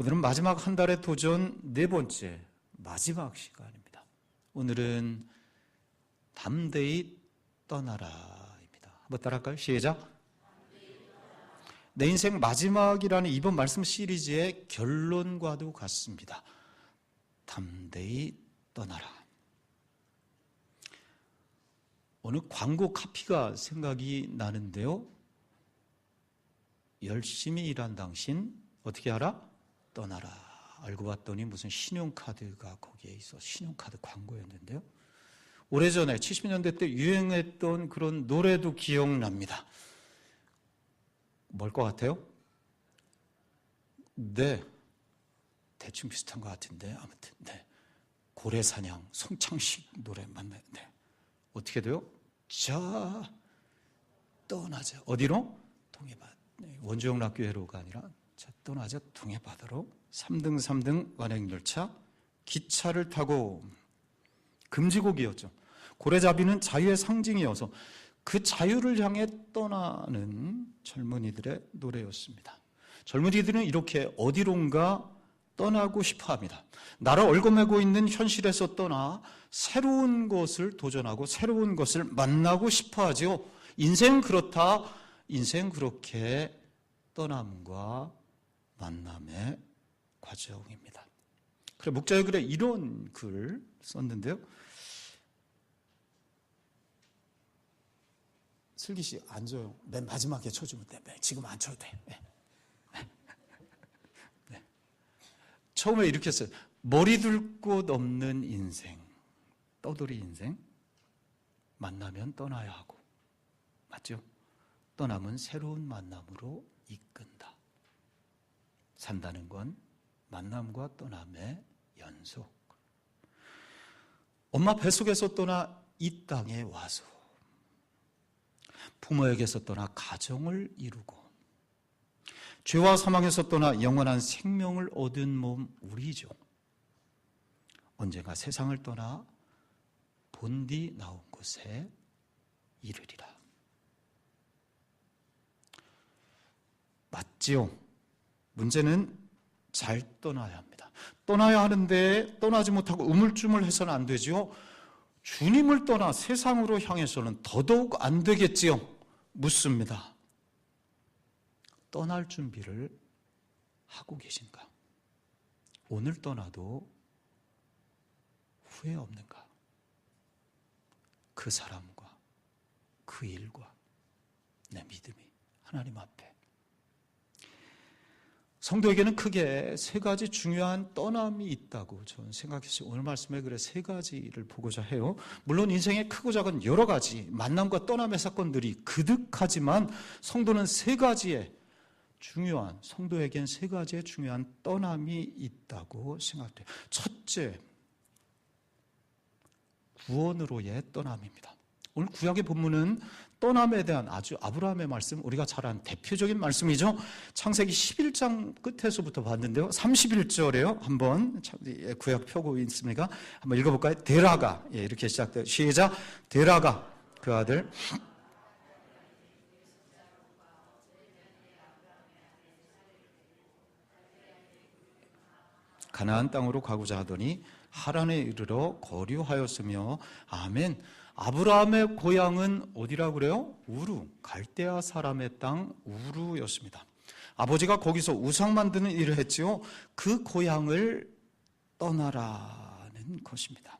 오늘은 마지막 한 달의 도전 네 번째 마지막 시간입니다. 오늘은 담대히 떠나라입니다. 한번 따라할까요? 시작. 내 인생 마지막이라는 이번 말씀 시리즈의 결론과도 같습니다. 담대히 떠나라. 어느 광고 카피가 생각이 나는데요. 열심히 일한 당신 어떻게 하라? 떠나라. 알고 봤더니 무슨 신용카드가 거기에 있어 신용카드 광고였는데요. 오래전에 70년대 때 유행했던 그런 노래도 기억납니다. 뭘 것 같아요? 네, 대충 비슷한 것 같은데 아무튼 네, 고래사냥 송창식 노래 맞나요? 네. 어떻게 돼요? 자, 떠나자. 어디로? 동해바다. 네, 원주영락교회로가 아니라 자, 떠나자 동해바다로. 3등 완행열차 기차를 타고. 금지곡이었죠. 고래잡이는 자유의 상징이어서 그 자유를 향해 떠나는 젊은이들의 노래였습니다. 젊은이들은 이렇게 어디론가 떠나고 싶어 합니다. 나를 얽어매고 있는 현실에서 떠나 새로운 것을 도전하고 새로운 것을 만나고 싶어 하죠. 인생 그렇다. 인생 그렇게 떠남과 만남의 과정입니다. 그래, 목자의 글에 이런 글 썼는데요. 슬기 씨 앉아요. 맨 마지막에 쳐주면 돼. 지금 안 쳐도 돼. 네. 네. 처음에 이렇게 했어요. 머리 둘 곳 없는 인생, 떠돌이 인생. 만나면 떠나야 하고, 맞죠? 떠남은 새로운 만남으로 이끈다. 산다는 건 만남과 떠남의 연속. 엄마 뱃속에서 떠나 이 땅에 와서 부모에게서 떠나 가정을 이루고 죄와 사망에서 떠나 영원한 생명을 얻은 몸 우리죠. 언젠가 세상을 떠나 본디 나온 곳에 이르리라. 맞지요? 문제는 잘 떠나야 합니다. 떠나야 하는데 떠나지 못하고 우물쭈물해서는 안 되죠. 주님을 떠나 세상으로 향해서는 더더욱 안 되겠지요. 묻습니다. 떠날 준비를 하고 계신가? 오늘 떠나도 후회 없는가? 그 사람과 그 일과 내 믿음이 하나님 앞에. 성도에게는 크게 세 가지 중요한 떠남이 있다고 저는 생각했어요. 오늘 말씀에 그래 세 가지를 보고자 해요. 물론 인생의 크고 작은 여러 가지 만남과 떠남의 사건들이 그득하지만 성도는 세 가지의 중요한, 성도에겐 세 가지의 중요한 떠남이 있다고 생각돼요. 첫째, 구원으로의 떠남입니다. 오늘 구약의 본문은 떠남에 대한 아주 아브라함의 말씀, 우리가 잘 아는 대표적인 말씀이죠. 창세기 11장 끝에서부터 봤는데요. 31절에요. 한번 구약 펴고 있습니까? 한번 읽어볼까요? 데라가, 이렇게 시작돼요. 시작. 데라가 그 아들 가나안 땅으로 가고자 하더니 하란에 이르러 거류하였으며. 아멘. 아브라함의 고향은 어디라고 그래요? 우루, 갈대아 사람의 땅 우루였습니다. 아버지가 거기서 우상 만드는 일을 했지요. 그 고향을 떠나라는 것입니다.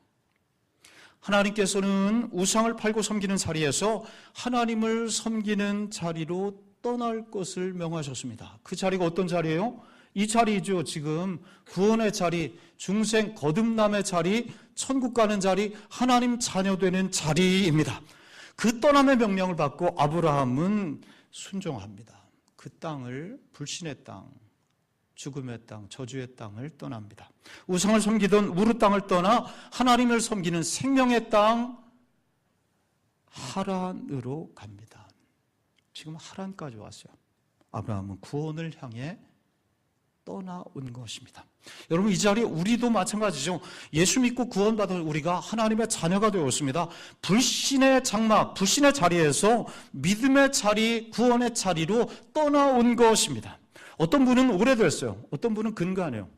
하나님께서는 우상을 팔고 섬기는 자리에서 하나님을 섬기는 자리로 떠날 것을 명하셨습니다. 그 자리가 어떤 자리예요? 이 자리죠. 지금 구원의 자리, 중생 거듭남의 자리, 천국 가는 자리, 하나님 자녀 되는 자리입니다. 그 떠남의 명령을 받고 아브라함은 순종합니다. 그 땅을, 불신의 땅, 죽음의 땅, 저주의 땅을 떠납니다. 우상을 섬기던 우르 땅을 떠나 하나님을 섬기는 생명의 땅 하란으로 갑니다. 지금 하란까지 왔어요. 아브라함은 구원을 향해 떠나온 것입니다. 여러분, 이 자리에 우리도 마찬가지죠. 예수 믿고 구원받은 우리가 하나님의 자녀가 되었습니다. 불신의 장막, 불신의 자리에서 믿음의 자리, 구원의 자리로 떠나온 것입니다. 어떤 분은 오래됐어요. 어떤 분은 근간해요.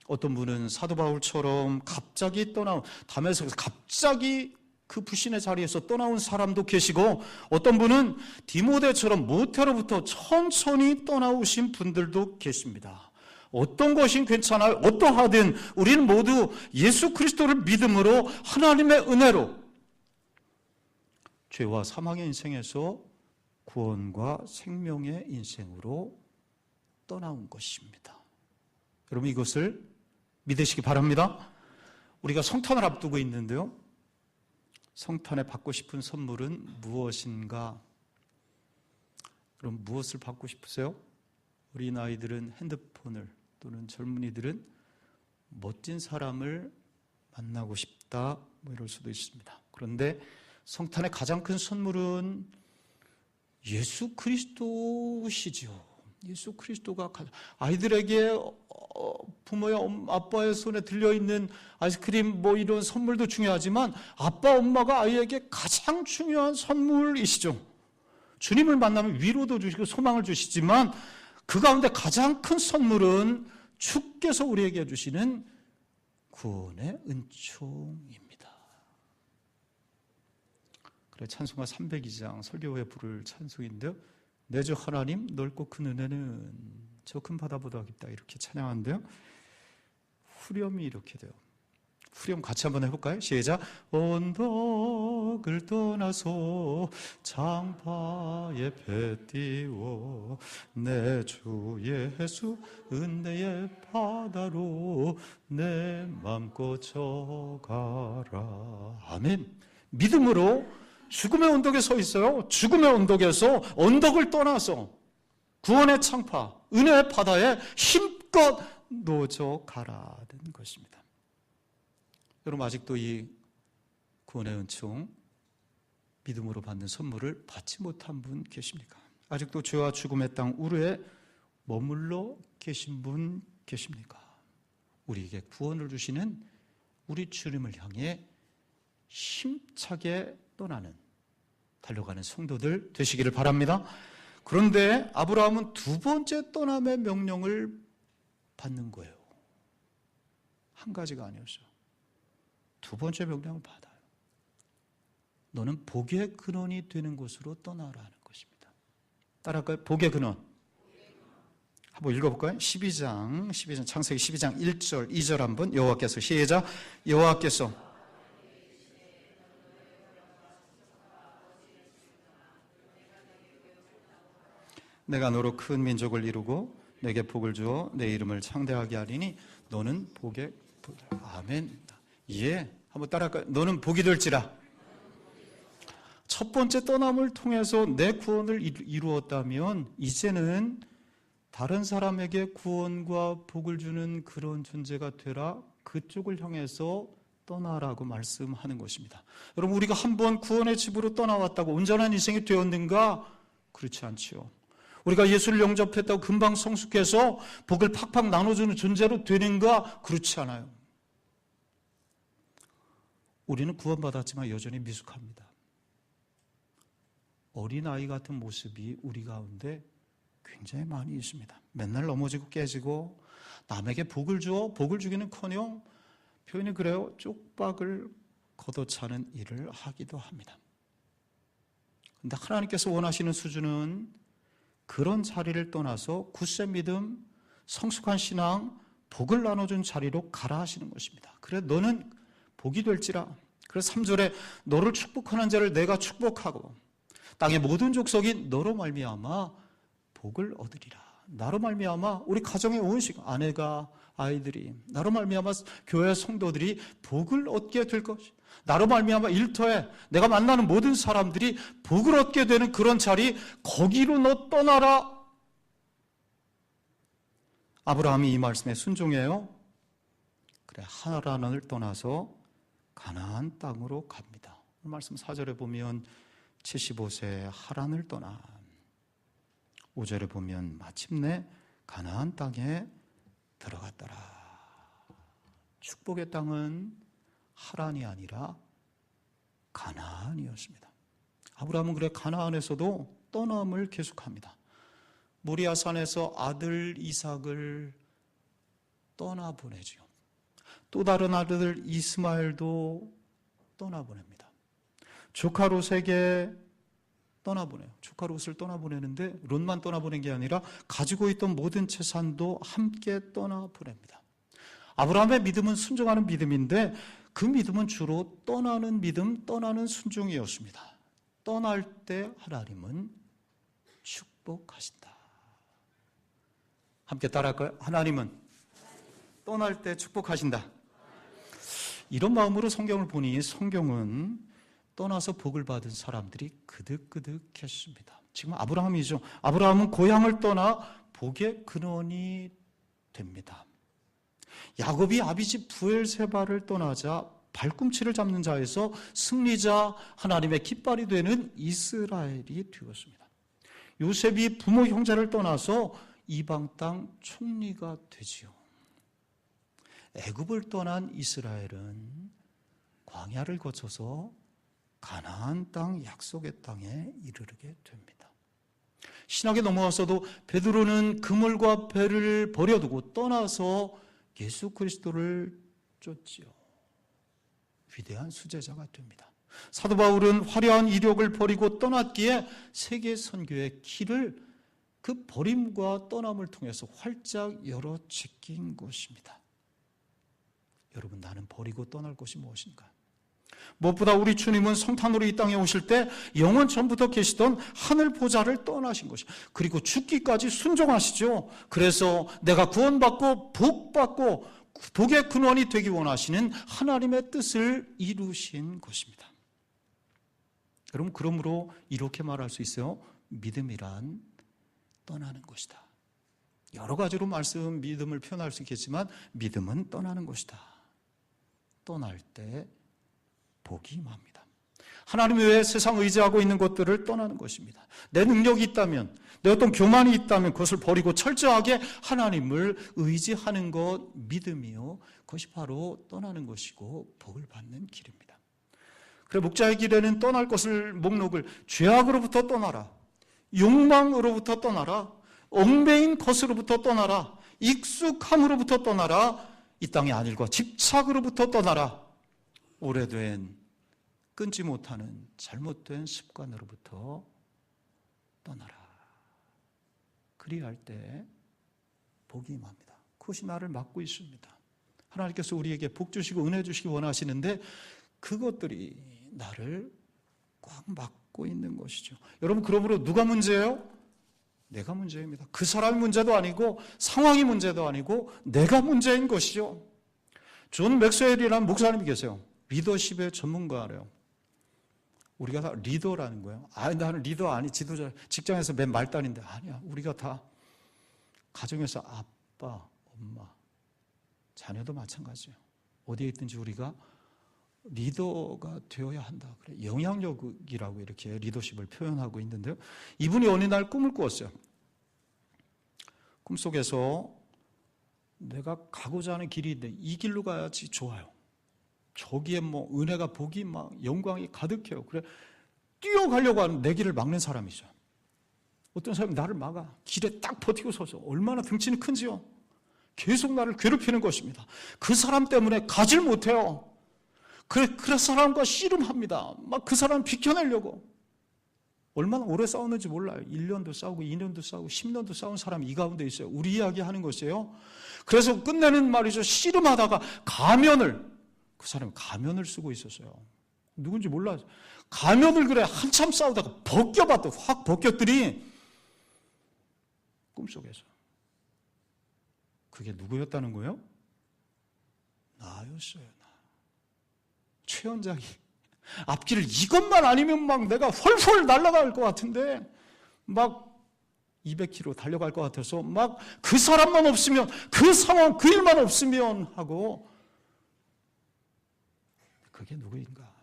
어떤 분은 사도 바울처럼 갑자기 떠나온, 다메섹에서 갑자기 그 불신의 자리에서 떠나온 사람도 계시고, 어떤 분은 디모데처럼 모태로부터 천천히 떠나오신 분들도 계십니다. 어떤 것이 괜찮아요? 어떠하든 우리는 모두 예수 그리스도를 믿음으로 하나님의 은혜로 죄와 사망의 인생에서 구원과 생명의 인생으로 떠나온 것입니다. 여러분, 이것을 믿으시기 바랍니다. 우리가 성탄을 앞두고 있는데요, 성탄에 받고 싶은 선물은 무엇인가? 그럼 무엇을 받고 싶으세요? 어린아이들은 핸드폰을, 또는 젊은이들은 멋진 사람을 만나고 싶다, 뭐 이럴 수도 있습니다. 그런데 성탄의 가장 큰 선물은 예수 그리스도시죠. 예수 그리스도가 아이들에게 부모의 아빠의 손에 들려있는 아이스크림 뭐 이런 선물도 중요하지만 아빠 엄마가 아이에게 가장 중요한 선물이시죠. 주님을 만나면 위로도 주시고 소망을 주시지만 그 가운데 가장 큰 선물은 주께서 우리에게 주시는 구원의 은총입니다. 그래, 찬송가 302장 설교회 부를 찬송인데요, 내 주 하나님 넓고 큰 은혜는 저 큰 바다보다 깊다, 이렇게 찬양하는데요, 후렴이 이렇게 돼요. 후렴 같이 한번 해볼까요? 시작. 언덕을 떠나서 장파에 배 띄워 내 주 예수 은혜의 바다로 내 맘 꽂혀가라. 아멘. 믿음으로 죽음의 언덕에 서 있어요. 죽음의 언덕에서 언덕을 떠나서 구원의 창파, 은혜의 바다에 힘껏 놓져 가라는 것입니다. 여러분, 아직도 이 구원의 은총, 믿음으로 받는 선물을 받지 못한 분 계십니까? 아직도 죄와 죽음의 땅 우르에 머물러 계신 분 계십니까? 우리에게 구원을 주시는 우리 주님을 향해 힘차게 떠나는, 달려가는 성도들 되시기를 바랍니다. 그런데 아브라함은 두 번째 떠남의 명령을 받는 거예요. 한 가지가 아니었어요. 두 번째 명령을 받아요. 너는 복의 근원이 되는 곳으로 떠나라는 것입니다. 따라할까요? 복의 근원. 한번 읽어볼까요? 12장 창세기 12장 1절 2절 한번 여호와께서, 시작. 여호와께서 내가 너로 큰 민족을 이루고 내게 복을 주어 내 이름을 창대하게 하리니 너는 복의 아멘. 예, 한번 따라할까요? 너는 복이 될지라. 첫 번째 떠남을 통해서 내 구원을 이루었다면 이제는 다른 사람에게 구원과 복을 주는 그런 존재가 되라, 그쪽을 향해서 떠나라고 말씀하는 것입니다. 여러분, 우리가 한번 구원의 집으로 떠나왔다고 온전한 인생이 되었는가? 그렇지 않지요. 우리가 예수를 영접했다고 금방 성숙해서 복을 팍팍 나눠주는 존재로 되는가? 그렇지 않아요. 우리는 구원받았지만 여전히 미숙합니다. 어린아이 같은 모습이 우리 가운데 굉장히 많이 있습니다. 맨날 넘어지고 깨지고 남에게 복을 주어 복을 주기는커녕 표현이 그래요, 쪽박을 걷어차는 일을 하기도 합니다. 그런데 하나님께서 원하시는 수준은 그런 자리를 떠나서 굳센 믿음, 성숙한 신앙, 복을 나눠준 자리로 가라 하시는 것입니다. 그래, 너는 복이 될지라. 그래서 3절에 너를 축복하는 자를 내가 축복하고 땅의 모든 족속이 너로 말미암아 복을 얻으리라. 나로 말미암아 우리 가정의 온 시간, 아내가, 아이들이, 나로 말미암아 교회 성도들이 복을 얻게 될 것이, 나로 말미암아 일터에 내가 만나는 모든 사람들이 복을 얻게 되는 그런 자리, 거기로 너 떠나라. 아브라함이 이 말씀에 순종해요. 그래, 하란을 떠나서 가나안 땅으로 갑니다. 말씀 4절에 보면 75세 하란을 떠나, 5절에 보면 마침내 가나안 땅에 들어갔더라. 축복의 땅은 하란이 아니라 가나안이었습니다. 아브라함은 그래 가나안에서도 떠남을 계속합니다. 모리아산에서 아들 이삭을 떠나보내지요. 또 다른 아들 이스마엘도 떠나보냅니다. 조카 롯에게 떠나보내요. 조카 롯을 떠나보내는데 롯만 떠나보낸 게 아니라 가지고 있던 모든 재산도 함께 떠나보냅니다. 아브라함의 믿음은 순종하는 믿음인데 그 믿음은 주로 떠나는 믿음, 떠나는 순종이었습니다. 떠날 때 하나님은 축복하신다. 함께 따라할까요? 하나님은 떠날 때 축복하신다. 이런 마음으로 성경을 보니 성경은 떠나서 복을 받은 사람들이 그득그득했습니다. 지금 아브라함이죠. 아브라함은 고향을 떠나 복의 근원이 됩니다. 야곱이 아비집 부엘세바를 떠나자 발꿈치를 잡는 자에서 승리자, 하나님의 깃발이 되는 이스라엘이 되었습니다. 요셉이 부모 형제를 떠나서 이방 땅 총리가 되지요. 애굽을 떠난 이스라엘은 광야를 거쳐서 가나안 땅, 약속의 땅에 이르게 됩니다. 신학에 넘어와서도 베드로는 그물과 배를 버려두고 떠나서 예수 그리스도를 쫓지요. 위대한 수제자가 됩니다. 사도 바울은 화려한 이력을 버리고 떠났기에 세계 선교의 길을 그 버림과 떠남을 통해서 활짝 열어 제낀 것입니다. 여러분, 나는 버리고 떠날 것이 무엇인가? 무엇보다 우리 주님은 성탄으로 이 땅에 오실 때 영원 전부터 계시던 하늘 보좌를 떠나신 것이, 그리고 죽기까지 순종하시죠. 그래서 내가 구원받고 복받고 복의 근원이 되기 원하시는 하나님의 뜻을 이루신 것입니다. 여러분, 그러므로 이렇게 말할 수 있어요. 믿음이란 떠나는 것이다. 여러 가지로 믿음을 표현할 수 있겠지만 믿음은 떠나는 것이다. 떠날 때 복이 임합니다. 하나님 외에 세상 의지하고 있는 것들을 떠나는 것입니다. 내 능력이 있다면, 내 어떤 교만이 있다면 그것을 버리고 철저하게 하나님을 의지하는 것, 믿음이요, 그것이 바로 떠나는 것이고 복을 받는 길입니다. 그래, 목자의 길에는 떠날 것을 목록을 죄악으로부터 떠나라, 욕망으로부터 떠나라, 얽매인 것으로부터 떠나라, 익숙함으로부터 떠나라, 이 땅의 안일과 집착으로부터 떠나라, 오래된 끊지 못하는 잘못된 습관으로부터 떠나라. 그리할 때 복이 임합니다. 그것이 나를 막고 있습니다. 하나님께서 우리에게 복 주시고 은혜 주시기 원하시는데 그것들이 나를 꽉 막고 있는 것이죠. 여러분, 그러므로 누가 문제예요? 내가 문제입니다. 그 사람이 문제도 아니고 상황이 문제도 아니고 내가 문제인 것이죠. 존 맥스웰이라는 목사님이 계세요. 리더십의 전문가래요. 우리가 다 리더라는 거예요. 나는 리더 아니, 지도자, 직장에서 맨 말단인데. 아니야. 우리가 다 가정에서 아빠, 엄마, 자녀도 마찬가지예요. 어디에 있든지 우리가 리더가 되어야 한다. 그래, 영향력이라고 이렇게 리더십을 표현하고 있는데요. 이분이 어느 날 꿈을 꾸었어요. 꿈속에서 내가 가고자 하는 길이 있는데 이 길로 가야지 좋아요. 저기에 은혜가, 복이 영광이 가득해요. 그래, 뛰어가려고 하는 내 길을 막는 사람이죠. 어떤 사람이 나를 막아. 길에 딱 버티고 서서. 얼마나 등치는 큰지요. 계속 나를 괴롭히는 것입니다. 그 사람 때문에 가질 못해요. 그 사람과 씨름합니다. 막 그 사람 비켜내려고. 얼마나 오래 싸웠는지 몰라요. 1년도 싸우고 2년도 싸우고 10년도 싸운 사람이 이 가운데 있어요. 우리 이야기 하는 것이에요. 그래서 끝내는 말이죠. 씨름하다가 그 사람이 가면을 쓰고 있었어요. 누군지 몰라요. 가면을 그래 한참 싸우다가 벗겨봤더. 확 벗겼더니 꿈속에서. 그게 누구였다는 거예요? 나였어요. 나. 최연장이. 앞길을 이것만 아니면 막 내가 헐헐 날아갈 것 같은데 막 200km 달려갈 것 같아서 막 그 사람만 없으면, 그 상황, 그 일만 없으면 하고. 그게 누구인가?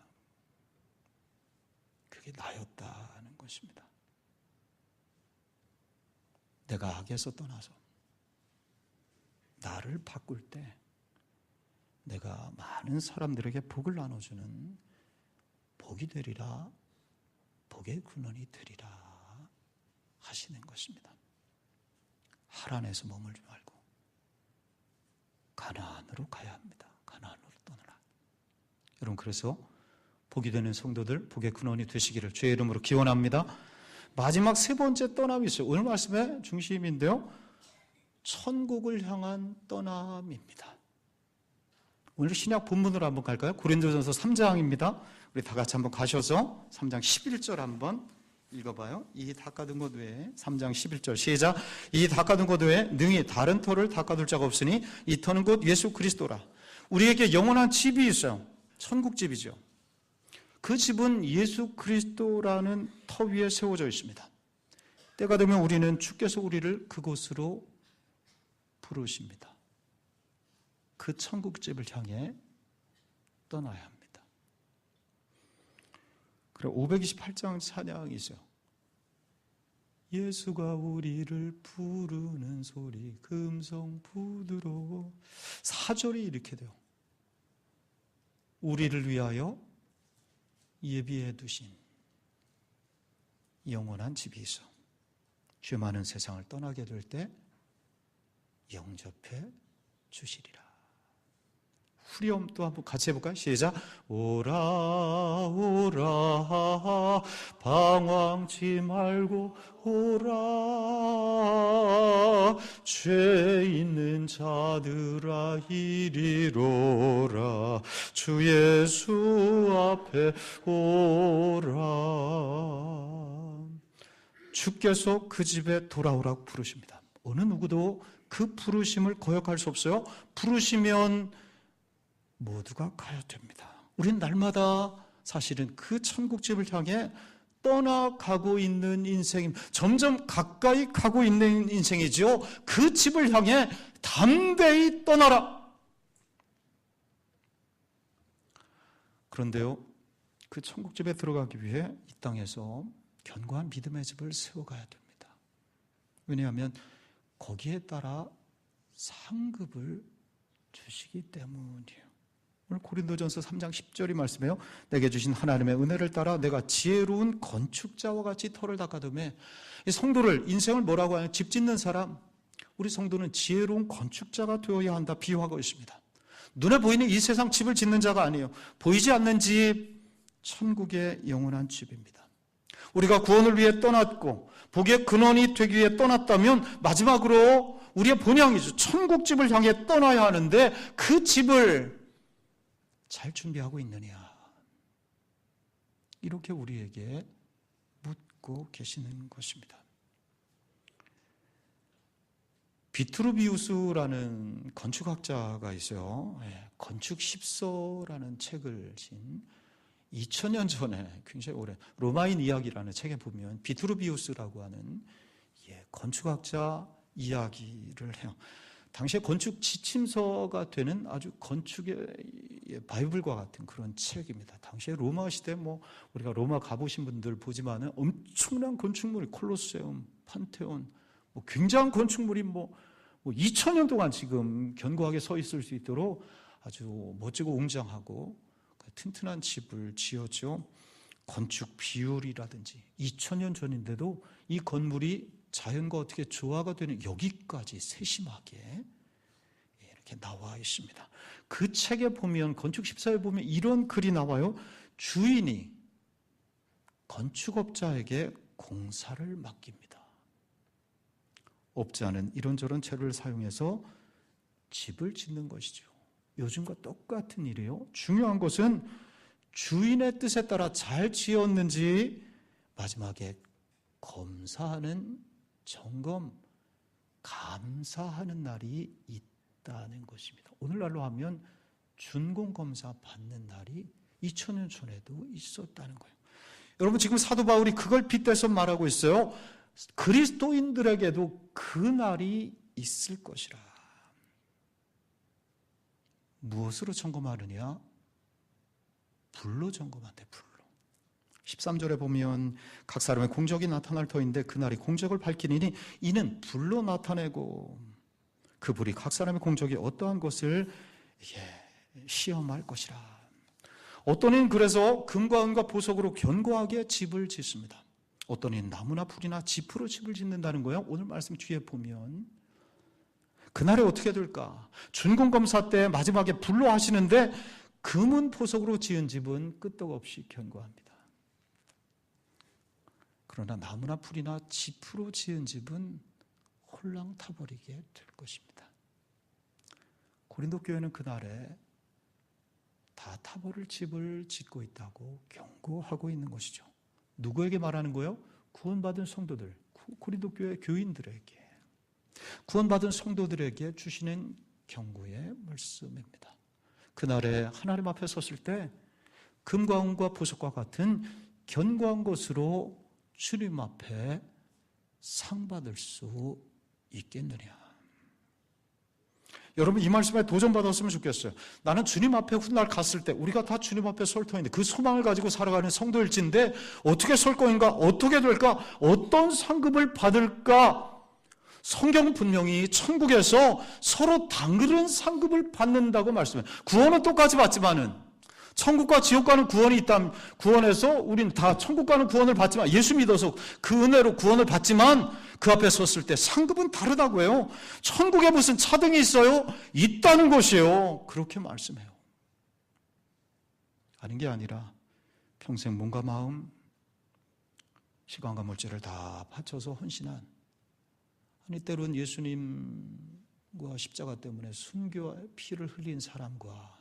그게 나였다는 것입니다. 내가 악에서 떠나서 나를 바꿀 때 내가 많은 사람들에게 복을 나눠주는 복이 되리라, 복의 근원이 되리라 하시는 것입니다. 하란에서 머물지 말고 가나안으로 가야 합니다. 가나안으로 떠나라. 여러분, 그래서 복이 되는 성도들, 복의 근원이 되시기를 주의 이름으로 기원합니다. 마지막 세 번째 떠남이 있어요. 오늘 말씀의 중심인데요, 천국을 향한 떠남입니다. 오늘 신약 본문으로 한번 갈까요? 고린도전서 3장입니다. 우리 다 같이 한번 가셔서 3장 11절 한번 읽어봐요. 이 닦아둔 것 외에 3장 11절 시작. 이 닦아둔 것 외에 능히 다른 터를 닦아둘 자가 없으니 이 터는 곧 예수 그리스도라. 우리에게 영원한 집이 있어요. 천국집이죠. 그 집은 예수 그리스도라는 터 위에 세워져 있습니다. 때가 되면 우리는 주께서 우리를 그곳으로 부르십니다. 그 천국집을 향해 떠나야 합니다. 그리고 528장 찬양이 있어요. 예수가 우리를 부르는 소리 금성 부드러워. 4절이 이렇게 돼요. 우리를 위하여 예비해 두신 영원한 집이 있어 죄 많은 세상을 떠나게 될 때 영접해 주시리라. 후렴 또 한번 같이 해볼까요? 시작. 오라 오라 방황치 말고 오라 죄 있는 자들아 이리로라 주 예수 앞에 오라. 주께서 그 집에 돌아오라고 부르십니다. 어느 누구도 그 부르심을 거역할 수 없어요. 부르시면 모두가 가야 됩니다. 우린 날마다 사실은 그 천국집을 향해 떠나가고 있는 인생임, 점점 가까이 가고 있는 인생이죠. 그 집을 향해 담대히 떠나라. 그런데요, 그 천국집에 들어가기 위해 이 땅에서 견고한 믿음의 집을 세워가야 됩니다. 왜냐하면 거기에 따라 상급을 주시기 때문이에요. 오늘 고린도전서 3장 10절이 말씀해요. 내게 주신 하나님의 은혜를 따라 내가 지혜로운 건축자와 같이 터를 닦아두매. 이 성도를, 인생을 뭐라고 하냐? 집 짓는 사람, 우리 성도는 지혜로운 건축자가 되어야 한다 비유하고 있습니다. 눈에 보이는 이 세상 집을 짓는 자가 아니에요. 보이지 않는 집, 천국의 영원한 집입니다. 우리가 구원을 위해 떠났고 복의 근원이 되기 위해 떠났다면 마지막으로 우리의 본향이죠. 천국집을 향해 떠나야 하는데 그 집을 잘 준비하고 있느냐, 이렇게 우리에게 묻고 계시는 것입니다. 비트루비우스라는 건축학자가 있어요. 건축 10서라는 책을 진 2000년 전에, 굉장히 오래, 로마인 이야기라는 책에 보면 비트루비우스라고 하는 건축학자 이야기를 해요. 당시에 건축 지침서가 되는 아주 건축의 바이블과 같은 그런 책입니다. 당시에 로마 시대, 우리가 로마 가보신 분들 보지만은 엄청난 건축물이 콜로세움, 판테온, 굉장한 건축물이 2000년 동안 지금 견고하게 서 있을 수 있도록 아주 멋지고 웅장하고 튼튼한 집을 지었죠. 건축 비율이라든지 2000년 전인데도 이 건물이 자연과 어떻게 조화가 되는, 여기까지 세심하게 이렇게 나와 있습니다. 그 책에 보면, 건축 14에 보면 이런 글이 나와요. 주인이 건축업자에게 공사를 맡깁니다. 업자는 이런저런 재료를 사용해서 집을 짓는 것이죠. 요즘과 똑같은 일이에요. 중요한 것은 주인의 뜻에 따라 잘 지었는지 마지막에 검사하는, 점검, 감사하는 날이 있다는 것입니다. 오늘날로 하면 준공검사 받는 날이 2000년 전에도 있었다는 거예요. 여러분, 지금 사도 바울이 그걸 빗대서 말하고 있어요. 그리스도인들에게도 그 날이 있을 것이라. 무엇으로 점검하느냐? 불로 점검한대, 불로. 13절에 보면 각 사람의 공적이 나타날 터인데 그날이 공적을 밝히니 이는 불로 나타내고 그 불이 각 사람의 공적이 어떠한 것을 시험할 것이라. 어떤 이는 그래서 금과 은과 보석으로 견고하게 집을 짓습니다. 어떤 이는 나무나 풀이나 지프로 집을 짓는다는 거예요. 오늘 말씀 뒤에 보면 그날에 어떻게 될까? 준공검사 때 마지막에 불로 하시는데 금은 보석으로 지은 집은 끄떡없이 견고합니다. 그러나 나무나 풀이나 짚으로 지은 집은 홀랑 타버리게 될 것입니다. 고린도 교회는 그날에 다 타버릴 집을 짓고 있다고 경고하고 있는 것이죠. 누구에게 말하는 거예요? 구원받은 성도들, 고린도 교회 교인들에게, 구원받은 성도들에게 주시는 경고의 말씀입니다. 그날에 하나님 앞에 섰을 때 금과 은과 보석과 같은 견고한 것으로 주님 앞에 상 받을 수 있겠느냐. 여러분 이 말씀에 도전받았으면 좋겠어요. 나는 주님 앞에 훗날 갔을 때 우리가 다 주님 앞에 설 터인데 그 소망을 가지고 살아가는 성도일진데 어떻게 설 거인가? 어떻게 될까? 어떤 상급을 받을까? 성경은 분명히 천국에서 서로 다른 상급을 받는다고 말씀해요. 구원은 똑같이 받지만은 천국과 지옥 가는 구원이 있다면 구원에서 우린 다 천국 가는 구원을 받지만 예수 믿어서 그 은혜로 구원을 받지만 그 앞에 섰을 때 상급은 다르다고 해요. 천국에 무슨 차등이 있어요? 있다는 것이에요. 그렇게 말씀해요. 아닌 게 아니라 평생 몸과 마음, 시간과 물질을 다 바쳐서 헌신한, 아니 때로는 예수님과 십자가 때문에 순교와 피를 흘린 사람과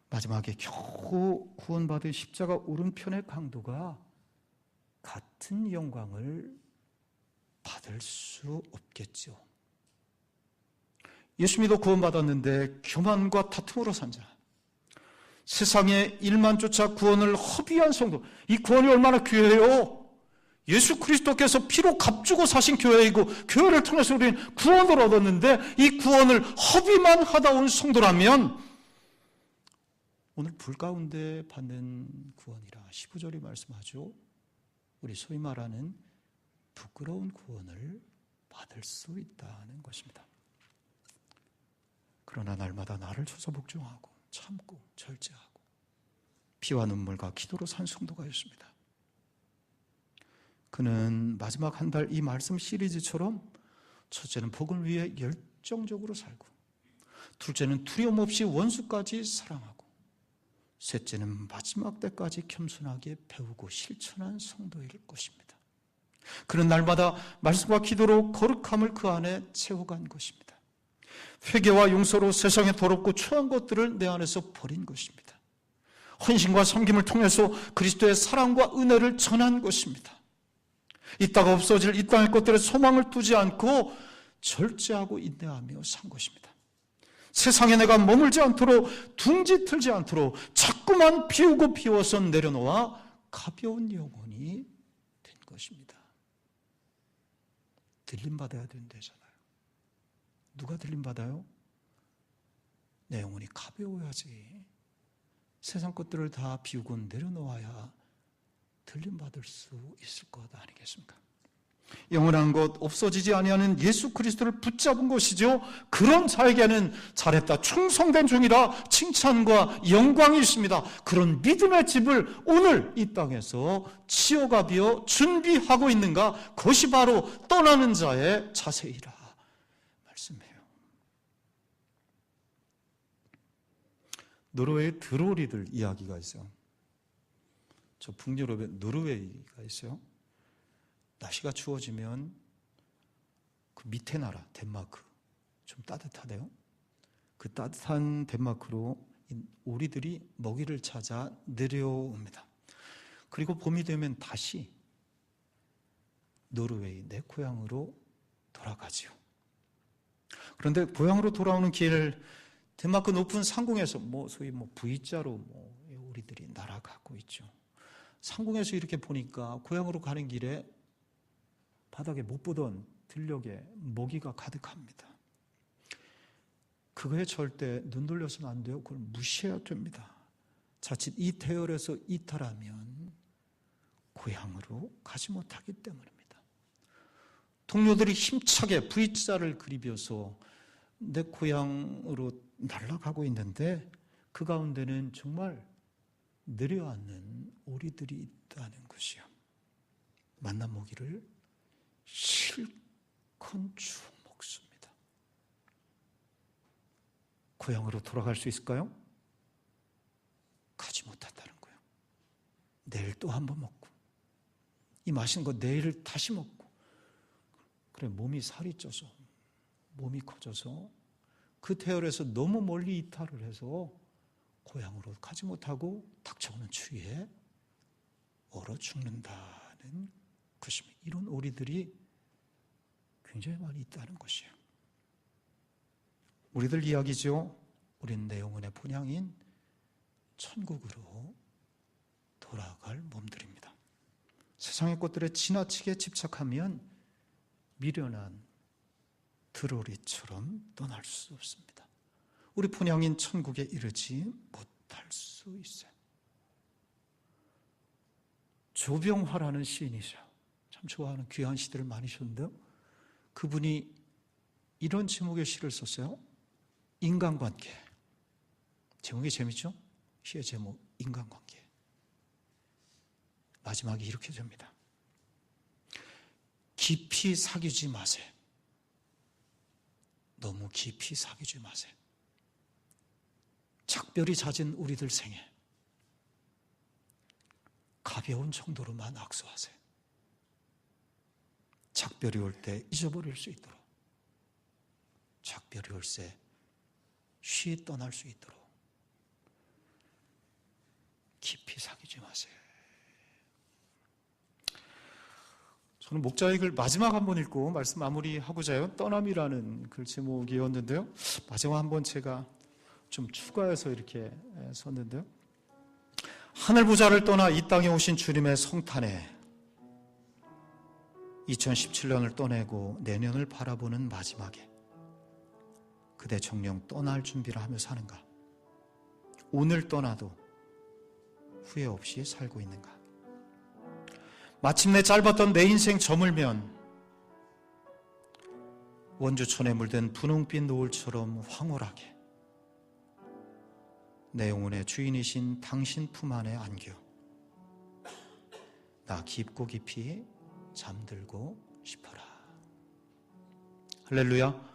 마지막에 겨우 구원받은 십자가 오른편의 강도가 같은 영광을 받을 수 없겠죠. 예수 믿어 구원받았는데 교만과 다툼으로 산 자, 세상의 일만 쫓아 구원을 허비한 성도, 이 구원이 얼마나 귀해요. 예수 그리스도께서 피로 값주고 사신 교회이고 교회를 통해서 우리는 구원을 얻었는데 이 구원을 허비만 하다 온 성도라면 오늘 불 가운데 받는 구원이라 15절이 말씀하죠. 우리 소위 말하는 부끄러운 구원을 받을 수 있다는 것입니다. 그러나 날마다 나를 쳐서 복종하고 참고 절제하고 피와 눈물과 기도로 산 성도가 있습니다. 그는 마지막 한 달 이 말씀 시리즈처럼 첫째는 복을 위해 열정적으로 살고, 둘째는 두려움 없이 원수까지 사랑하고, 셋째는 마지막 때까지 겸손하게 배우고 실천한 성도일 것입니다. 그는 날마다 말씀과 기도로 거룩함을 그 안에 채워간 것입니다. 회개와 용서로 세상에 더럽고 추한 것들을 내 안에서 버린 것입니다. 헌신과 섬김을 통해서 그리스도의 사랑과 은혜를 전한 것입니다. 있다가 없어질 이 땅의 것들에 소망을 두지 않고 절제하고 인내하며 산 것입니다. 세상에 내가 머물지 않도록 둥지 틀지 않도록 자꾸만 비우고 비워서 내려놓아 가벼운 영혼이 된 것입니다. 들림받아야 된다잖아요. 누가 들림받아요? 내 영혼이 가벼워야지. 세상 것들을 다 비우고 내려놓아야 들림받을 수 있을 것 아니겠습니까? 영원한 것, 없어지지 아니하는 예수 그리스도를 붙잡은 것이죠. 그런 자에게는 잘했다, 충성된 종이라 칭찬과 영광이 있습니다. 그런 믿음의 집을 오늘 이 땅에서 치어가비어 준비하고 있는가? 그것이 바로 떠나는 자의 자세이라 말씀해요. 노르웨이 드로리들 이야기가 있어요. 저 북유럽에 노르웨이가 있어요. 날씨가 추워지면 그 밑에 나라 덴마크, 좀 따뜻하대요. 그 따뜻한 덴마크로 오리들이 먹이를 찾아 내려옵니다. 그리고 봄이 되면 다시 노르웨이, 내 고향으로 돌아가지요. 그런데 고향으로 돌아오는 길, 덴마크 높은 상공에서 소위 V자로 오리들이 날아가고 있죠. 상공에서 이렇게 보니까 고향으로 가는 길에 바닥에 못 보던 들녘에 먹이가 가득합니다. 그거에 절대 눈 돌려서는 안 돼요. 그걸 무시해야 됩니다. 자칫 이 대열에서 이탈하면 고향으로 가지 못하기 때문입니다. 동료들이 힘차게 V자를 그리면서 내 고향으로 날아가고 있는데 그 가운데는 정말 내려앉는 오리들이 있다는 것이요. 만난 먹이를 실컷 주워 먹습니다. 고향으로 돌아갈 수 있을까요? 가지 못한다는 거예요. 내일 또 한 번 먹고, 이 맛있는 거 내일 다시 먹고, 그래 몸이 살이 쪄서, 몸이 커져서 그 태열에서 너무 멀리 이탈을 해서 고향으로 가지 못하고 닥쳐오는 추위에 얼어 죽는다는 것입니다. 이런 오리들이 굉장히 많이 있다는 것이에요. 우리들 이야기죠. 우리는 내 영혼의 본향인 천국으로 돌아갈 몸들입니다. 세상의 것들에 지나치게 집착하면 미련한 드로리처럼 떠날 수 없습니다. 우리 본향인 천국에 이르지 못할 수 있어요. 조병화라는 시인이죠. 참 좋아하는 귀한 시들을 많이 썼는데요. 그분이 이런 제목의 시를 썼어요. 인간관계. 제목이 재밌죠? 시의 제목 인간관계. 마지막에 이렇게 됩니다. 깊이 사귀지 마세요. 너무 깊이 사귀지 마세요. 작별이 잦은 우리들 생에 가벼운 정도로만 악수하세요. 작별이 올 때 잊어버릴 수 있도록, 작별이 올 때 쉬 떠날 수 있도록 깊이 사귀지 마세요. 저는 목자의 마지막 한 번 읽고 말씀 마무리하고자 해요. 떠남이라는 글 제목이었는데요. 마지막 한 번 제가 좀 추가해서 이렇게 썼는데요. 하늘 보좌를 떠나 이 땅에 오신 주님의 성탄에 2017년을 떠내고 내년을 바라보는 마지막에 그대 정녕 떠날 준비를 하며 사는가? 오늘 떠나도 후회 없이 살고 있는가? 마침내 짧았던 내 인생 저물면 원주천에 물든 분홍빛 노을처럼 황홀하게 내 영혼의 주인이신 당신 품 안에 안겨 나 깊고 깊이 잠들고 싶어라. 할렐루야.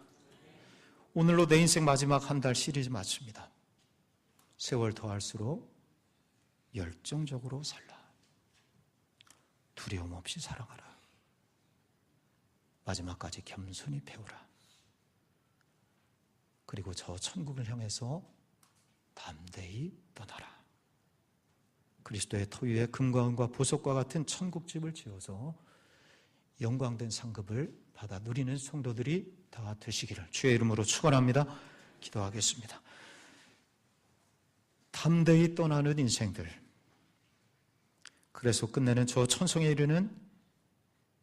오늘로 내 인생 마지막 한 달 시리즈 마칩니다. 세월 더할수록 열정적으로 살라. 두려움 없이 사랑하라. 마지막까지 겸손히 배우라. 그리고 저 천국을 향해서 담대히 떠나라. 그리스도의 터위에 금과 은과 보석과 같은 천국집을 지어서 영광된 상급을 받아 누리는 성도들이 다 되시기를 주의 이름으로 축원합니다. 기도하겠습니다. 담대히 떠나는 인생들, 그래서 끝내는 저 천성에 이르는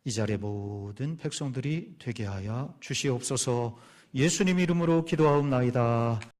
이 자리의 모든 백성들이 되게 하여 주시옵소서. 예수님 이름으로 기도하옵나이다.